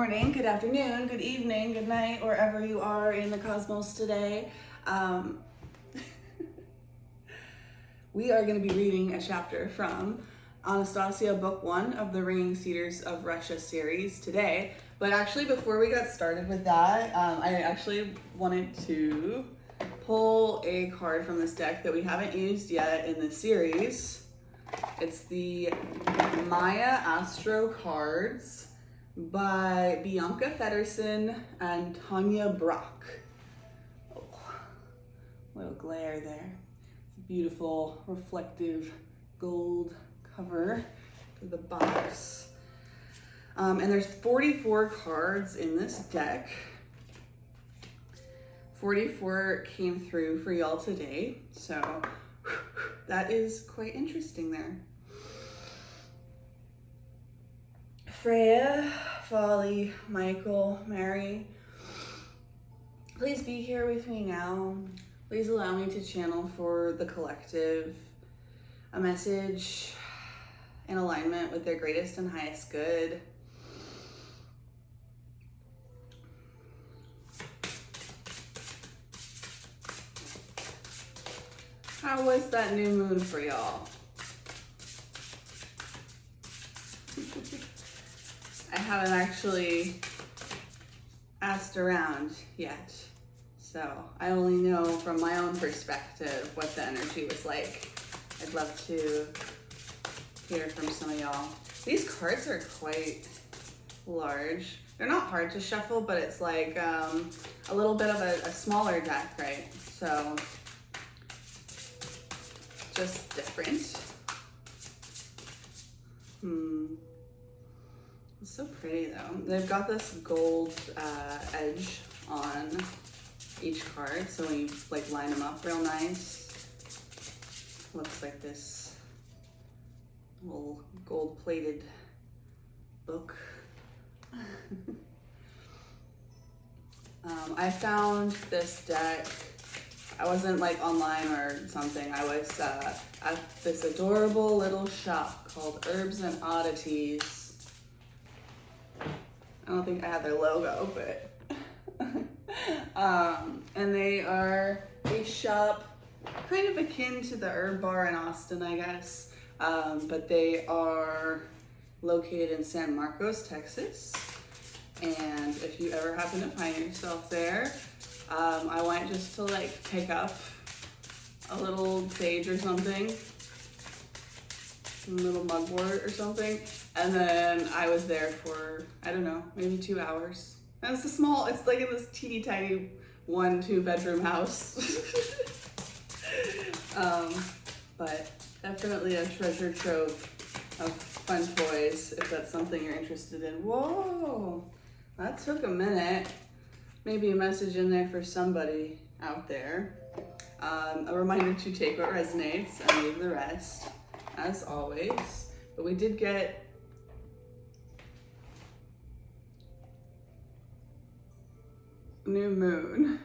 morning, good afternoon, good evening, good night, wherever you are in the cosmos today. We are going to be reading a chapter from Anastasia, Book 1 of the Ringing Cedars of Russia series today. But actually, before we got started with that, I actually wanted to pull a card from this deck that we haven't used yet in the series. It's the Maya Astro cards by Bianca Feddersen and Tanya Brock. Oh, little glare there. It's a beautiful, reflective gold cover for the box. And there's 44 cards in this deck. 44 came through for y'all today, so that is quite interesting there. Freya, Folly, Michael, Mary, please be here with me now. Please allow me to channel for the collective a message in alignment with their greatest and highest good. How was that new moon for y'all? I haven't actually asked around yet, so I only know from my own perspective what the energy was like. I'd love to hear from some of y'all. These cards are quite large. They're not hard to shuffle, but it's like a little bit of a smaller deck, right? So just different. It's so pretty though. They've got this gold edge on each card, so when you like line them up real nice, looks like this little gold-plated book. I found this deck. I wasn't like online or something. I was at this adorable little shop called Herbs and Oddities. I don't think I had their logo, but and they are a shop kind of akin to the Herb Bar in Austin, I guess, but they are located in San Marcos, Texas. And if you ever happen to find yourself there, I went just to like pick up a little sage or something, a little mugwort or something, and then I was there for, I don't know, maybe 2 hours. And it's it's like in this teeny tiny 1-2 bedroom house. But definitely a treasure trove of fun toys if that's something you're interested in. Whoa, that took a minute. Maybe a message in there for somebody out there. A reminder to take what resonates and leave the rest, as always. But we did get new moon.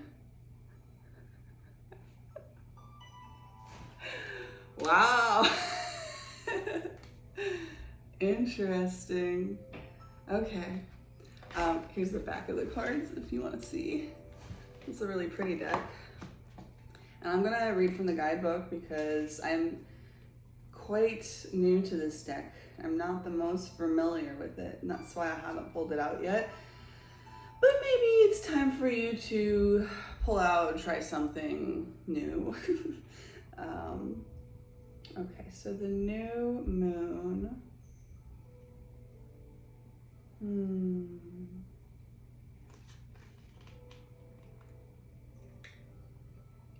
Wow. Interesting. Okay. Here's the back of the cards if you want to see. It's a really pretty deck. And I'm gonna read from the guidebook because I'm quite new to this deck. I'm not the most familiar with it, and that's why I haven't pulled it out yet. But maybe it's time for you to pull out and try something new. Okay, so the new moon.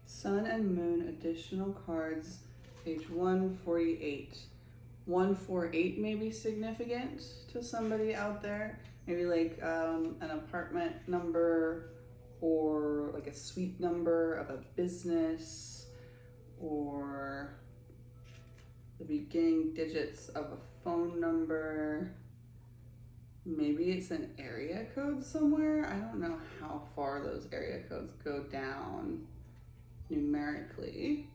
Sun and Moon additional cards, page 148. 148 may be significant to somebody out there. Maybe like an apartment number or like a suite number of a business or the beginning digits of a phone number. Maybe it's an area code somewhere. I don't know how far those area codes go down numerically.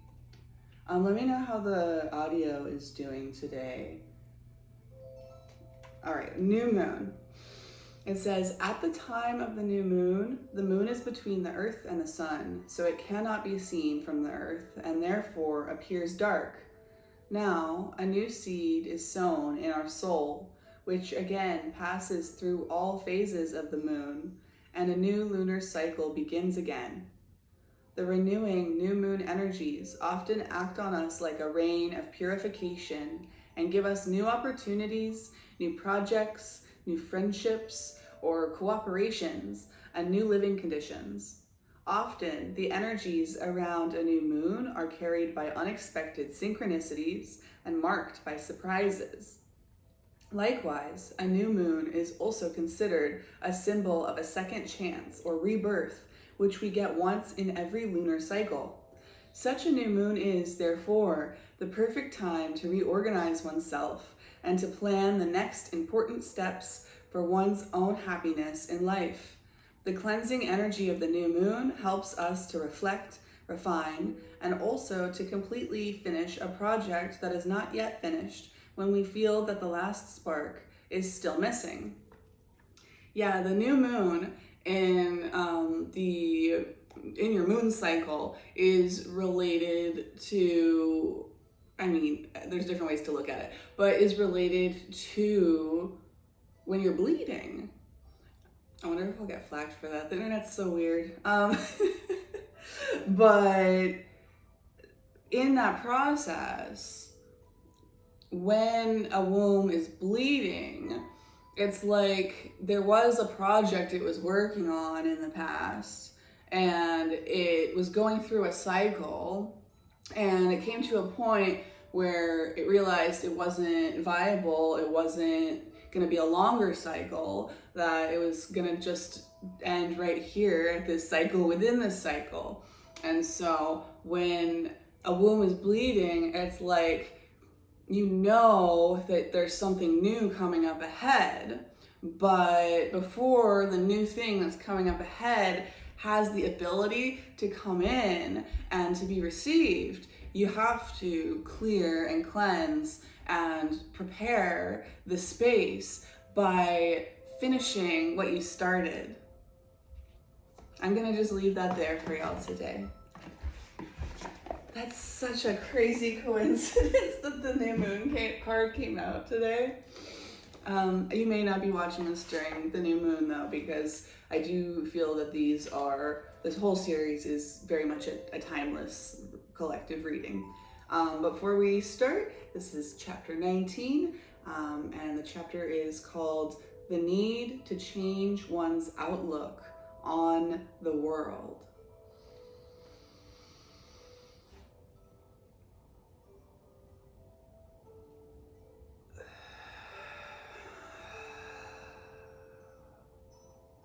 Let me know how the audio is doing today. All right, new moon. It says, at the time of the new the moon is between the earth and the sun, so it cannot be seen from the earth, and therefore appears dark. Now, a new seed is sown in our soul, which again passes through all phases of the moon, and a new lunar cycle begins again. The renewing new moon energies often act on us like a rain of purification and give us new opportunities, new projects, new friendships, or cooperations, and new living conditions. Often, the energies around a new moon are carried by unexpected synchronicities and marked by surprises. Likewise, a new moon is also considered a symbol of a second chance or rebirth, which we get once in every lunar cycle. Such a new moon is, therefore, the perfect time to reorganize oneself and to plan the next important steps for one's own happiness in life. The cleansing energy of the new moon helps us to reflect, refine, and also to completely finish a project that is not yet finished when we feel that the last spark is still missing. Yeah, the new moon in your moon cycle is related to, there's different ways to look at it, but is related to when you're bleeding. I wonder if I'll get flagged for that. The internet's so weird. But in that process, when a womb is bleeding, it's like there was a project it was working on in the past, and it was going through a cycle, and it came to a point where it realized it wasn't viable, it wasn't going to be a longer cycle, that it was going to just end right here at this cycle within this cycle. And so when a womb is bleeding, it's like, you know that there's something new coming up ahead, but before the new thing that's coming up ahead has the ability to come in and to be received, you have to clear and cleanse and prepare the space by finishing what you started. I'm gonna just leave that there for y'all today. That's such a crazy coincidence that the new moon card came out today. You may not be watching this during the new moon though, because I do feel that this whole series is very much a timeless collective reading. But before we start, this is chapter 19, and the chapter is called The Need to Change One's Outlook on the World.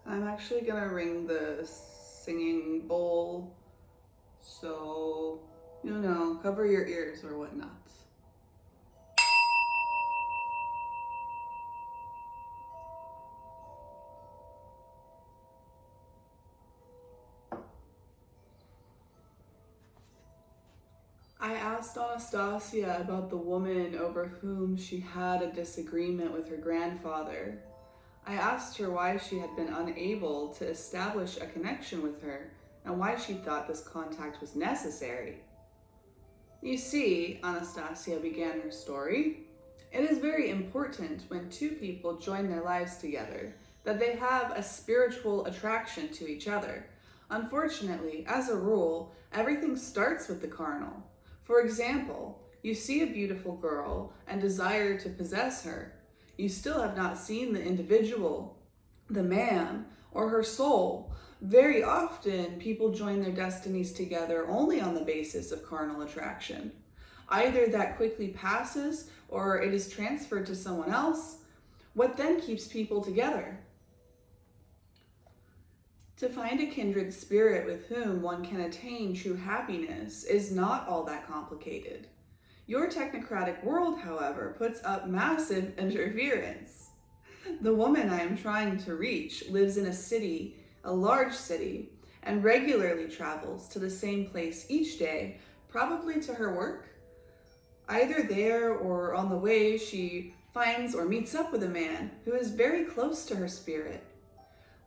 I'm actually gonna ring the singing bowl, so, cover your ears or whatnot. I asked Anastasia about the woman over whom she had a disagreement with her grandfather. I asked her why she had been unable to establish a connection with her and why she thought this contact was necessary. You see, Anastasia began her story, it is very important when two people join their lives together that they have a spiritual attraction to each other. Unfortunately, as a rule, everything starts with the carnal. For example, you see a beautiful girl and desire to possess her. You still have not seen the individual, the man, or her soul. Very often, people join their destinies together only on the basis of carnal attraction. Either that quickly passes or it is transferred to someone else. What then keeps people together? To find a kindred spirit with whom one can attain true happiness is not all that complicated. Your technocratic world, however, puts up massive interference. The woman I am trying to reach lives in a large city, and regularly travels to the same place each day, probably to her work. Either there or on the way, she finds or meets up with a man who is very close to her spirit.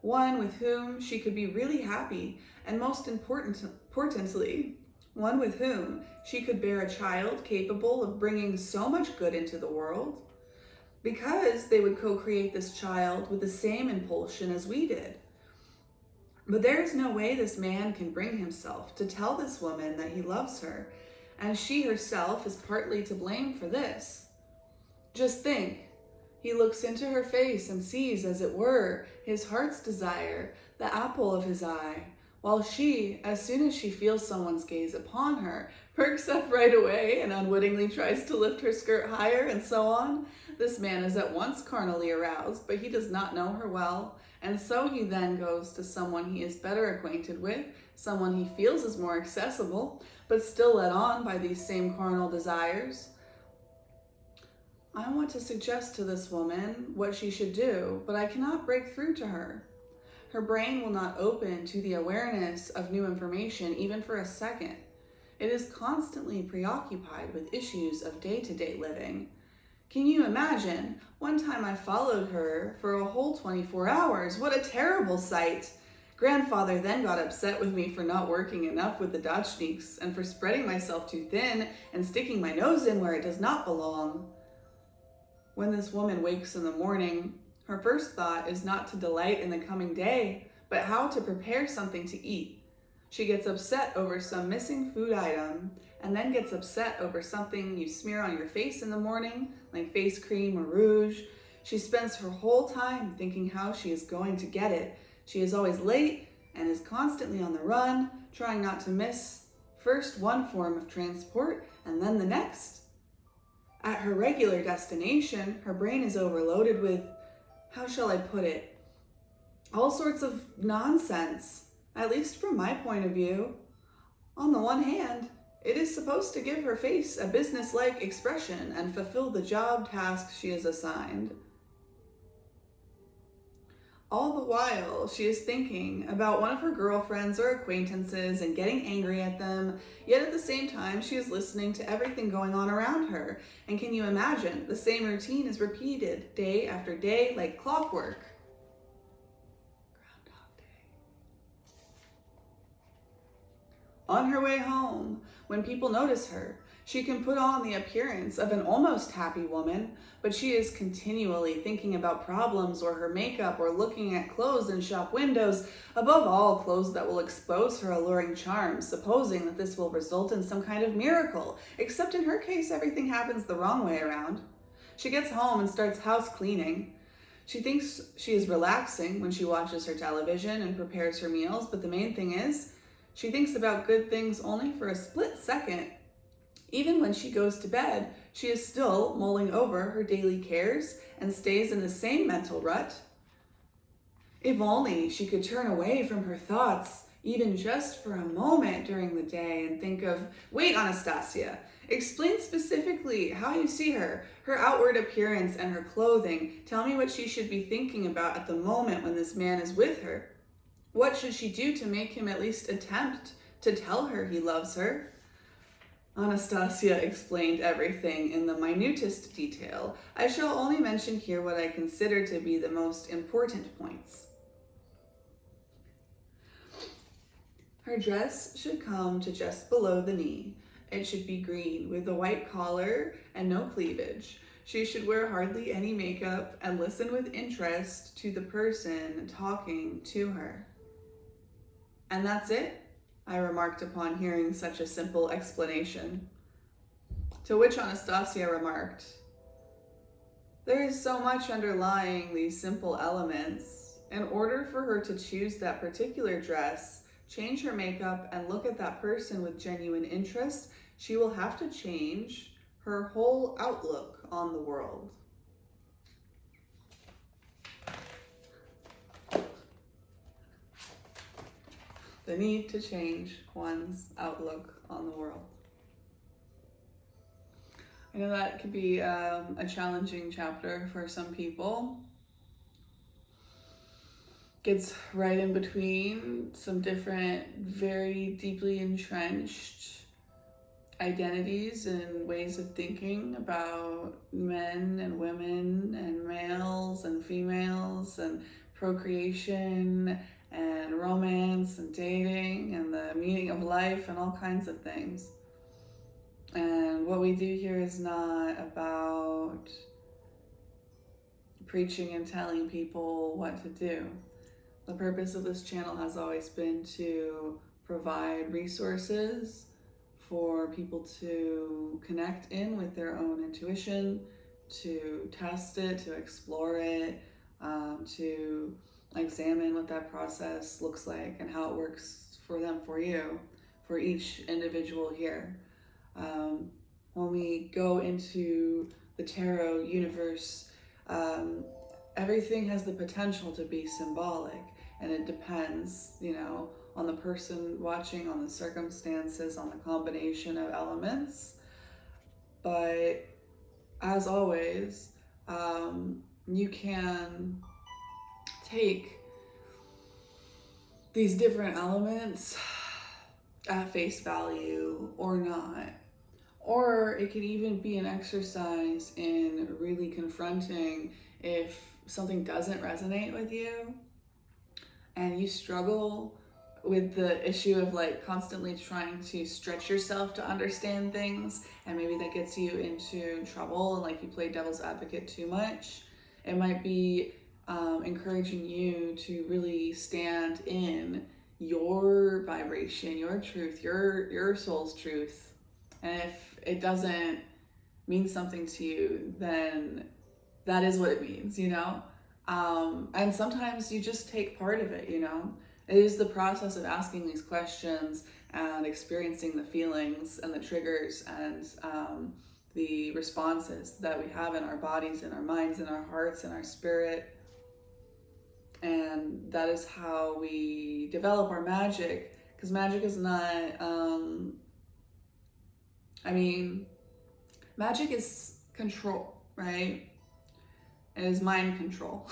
one with whom she could be really happy, and most importantly, one with whom she could bear a child capable of bringing so much good into the world, because they would co-create this child with the same impulsion as we did. But there is no way this man can bring himself to tell this woman that he loves her, and she herself is partly to blame for this. Just think. He looks into her face and sees, as it were, his heart's desire, the apple of his eye, while she, as soon as she feels someone's gaze upon her, perks up right away and unwittingly tries to lift her skirt higher, and so on. This man is at once carnally aroused, but he does not know her well, and so he then goes to someone he is better acquainted with, someone he feels is more accessible, but still led on by these same carnal desires. I want to suggest to this woman what she should do, but I cannot break through to her. Her brain will not open to the awareness of new information even for a second. It is constantly preoccupied with issues of day-to-day living. Can you imagine? One time I followed her for a whole 24 hours. What a terrible sight! Grandfather then got upset with me for not working enough with the Dachniks and for spreading myself too thin and sticking my nose in where it does not belong. When this woman wakes in the morning, her first thought is not to delight in the coming day, but how to prepare something to eat. She gets upset over some missing food item, and then gets upset over something you smear on your face in the morning, like face cream or rouge. She spends her whole time thinking how she is going to get it. She is always late and is constantly on the run, trying not to miss first one form of transport and then the next. At her regular destination, her brain is overloaded with, how shall I put it, all sorts of nonsense, at least from my point of view. On the one hand, it is supposed to give her face a business-like expression and fulfill the job tasks she is assigned. All the while, she is thinking about one of her girlfriends or acquaintances and getting angry at them, yet at the same time, she is listening to everything going on around her. And can you imagine? The same routine is repeated day after day like clockwork. Groundhog Day. On her way home, when people notice her, she can put on the appearance of an almost happy woman, but she is continually thinking about problems or her makeup or looking at clothes in shop windows, above all clothes that will expose her alluring charms, supposing that this will result in some kind of miracle, except in her case everything happens the wrong way around. She gets home and starts house cleaning. She thinks she is relaxing when she watches her television and prepares her meals, but the main thing is, she thinks about good things only for a split second. Even when she goes to bed, she is still mulling over her daily cares and stays in the same mental rut. If only she could turn away from her thoughts, even just for a moment during the day, and think of, wait, Anastasia, explain specifically how you see her, her outward appearance and her clothing. Tell me what she should be thinking about at the moment when this man is with her. What should she do to make him at least attempt to tell her he loves her? Anastasia explained everything in the minutest detail. I shall only mention here what I consider to be the most important points. Her dress should come to just below the knee. It should be green with a white collar and no cleavage. She should wear hardly any makeup and listen with interest to the person talking to her. And that's it? I remarked upon hearing such a simple explanation. To which Anastasia remarked, there is so much underlying these simple elements. In order for her to choose that particular dress, change her makeup, and look at that person with genuine interest, she will have to change her whole outlook on the world. The need to change one's outlook on the world. I know that could be a challenging chapter for some people. Gets right in between some different, very deeply entrenched identities and ways of thinking about men and women and males and females and procreation and romance and dating and the meaning of life and all kinds of things. And what we do here is not about preaching and telling people what to do. The purpose of this channel has always been to provide resources for people to connect in with their own intuition, to test it, to explore it, to examine what that process looks like and how it works for them, for you, for each individual here. When we go into the tarot universe, everything has the potential to be symbolic, and it depends, you know, on the person watching, on the circumstances, on the combination of elements. But as always, you can take these different elements at face value or not. Or it could even be an exercise in really confronting if something doesn't resonate with you and you struggle with the issue of like constantly trying to stretch yourself to understand things, and maybe that gets you into trouble and like you play devil's advocate too much. It might be encouraging you to really stand in your vibration, your truth, your soul's truth. And if it doesn't mean something to you, then that is what it means, you know? And sometimes you just take part of it, you know? It is the process of asking these questions and experiencing the feelings and the triggers and the responses that we have in our bodies, in our minds, in our hearts, in our spirit. And that is how we develop our magic, because magic is not, magic is control, right? It is mind control.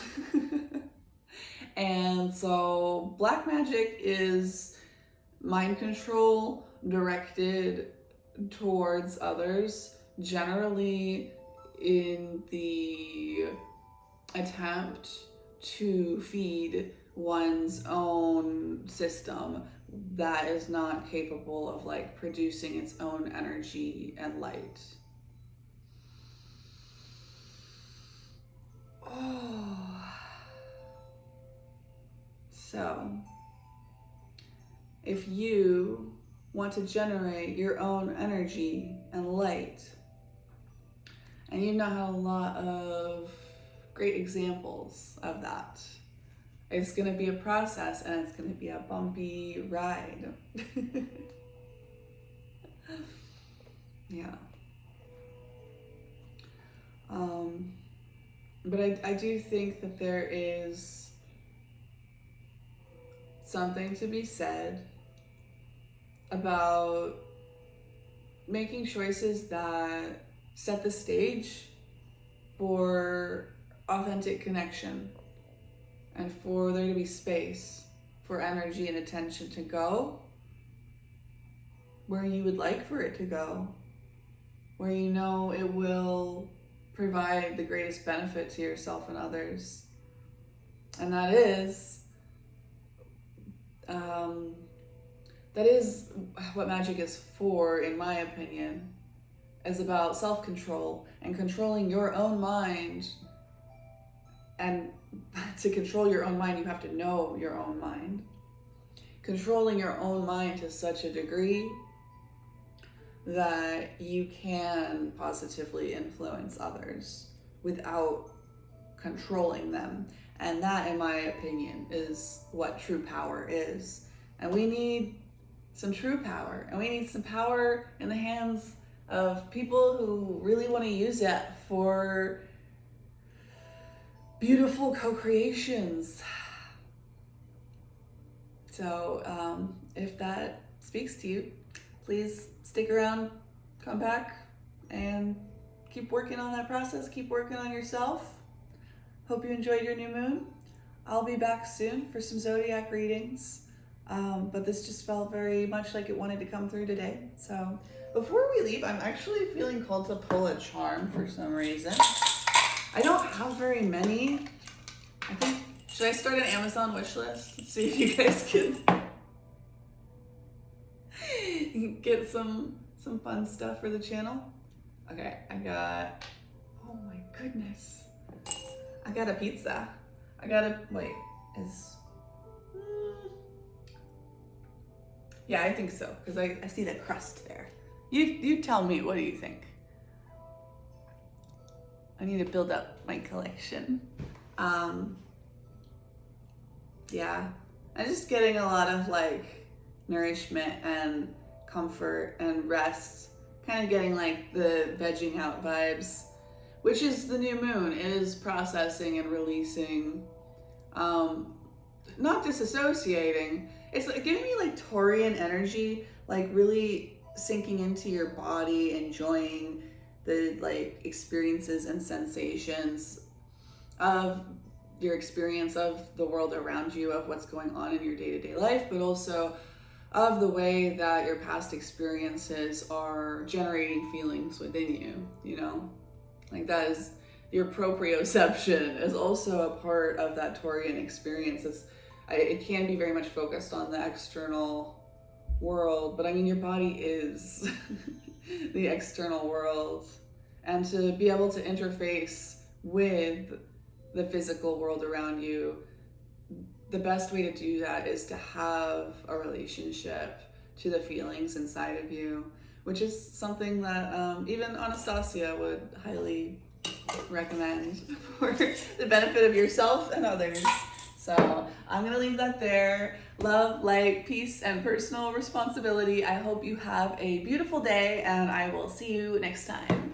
And so black magic is mind control directed towards others, generally in the attempt to feed one's own system that is not capable of like producing its own energy and light. So, if you want to generate your own energy and light, and you've not had a lot of great examples of that, it's going to be a process and it's going to be a bumpy ride. Yeah. But I do think that there is something to be said about making choices that set the stage for authentic connection and for there to be space for energy and attention to go where you would like for it to go, where you know it will provide the greatest benefit to yourself and others. And that is what magic is for, in my opinion, is about self-control and controlling your own mind. And to control your own mind, you have to know your own mind. Controlling your own mind to such a degree that you can positively influence others without controlling them. And that, in my opinion, is what true power is. And we need some true power. And we need some power in the hands of people who really want to use it for beautiful co-creations. So if that speaks to you, please stick around, come back, and keep working on that process. Keep working on yourself. Hope you enjoyed your new moon. I'll be back soon for some zodiac readings, but this just felt very much like it wanted to come through today. So before we leave, I'm actually feeling called to pull a charm for some reason. I don't have very many. I think Should I start an Amazon wish list? See if you guys can get some fun stuff for the channel. Okay, I got, oh my goodness. I got a pizza. Yeah, I think so, because I see the crust there. You tell me, what do you think? I need to build up my collection. Yeah, I'm just getting a lot of like nourishment and comfort and rest, kind of getting like the vegging out vibes, which is the new moon. It is processing and releasing, not disassociating. It's like giving me like Taurian energy, like really sinking into your body, enjoying the like experiences and sensations of your experience of the world around you, of what's going on in your day-to-day life, but also of the way that your past experiences are generating feelings within you, you know? Like that is, your proprioception is also a part of that Taurian experience. It can be very much focused on the external world, but I mean, your body is the external world. And to be able to interface with the physical world around you, the best way to do that is to have a relationship to the feelings inside of you, which is something that even Anastasia would highly recommend for the benefit of yourself and others. So I'm gonna leave that there. Love, light, peace, and personal responsibility. I hope you have a beautiful day, and I will see you next time.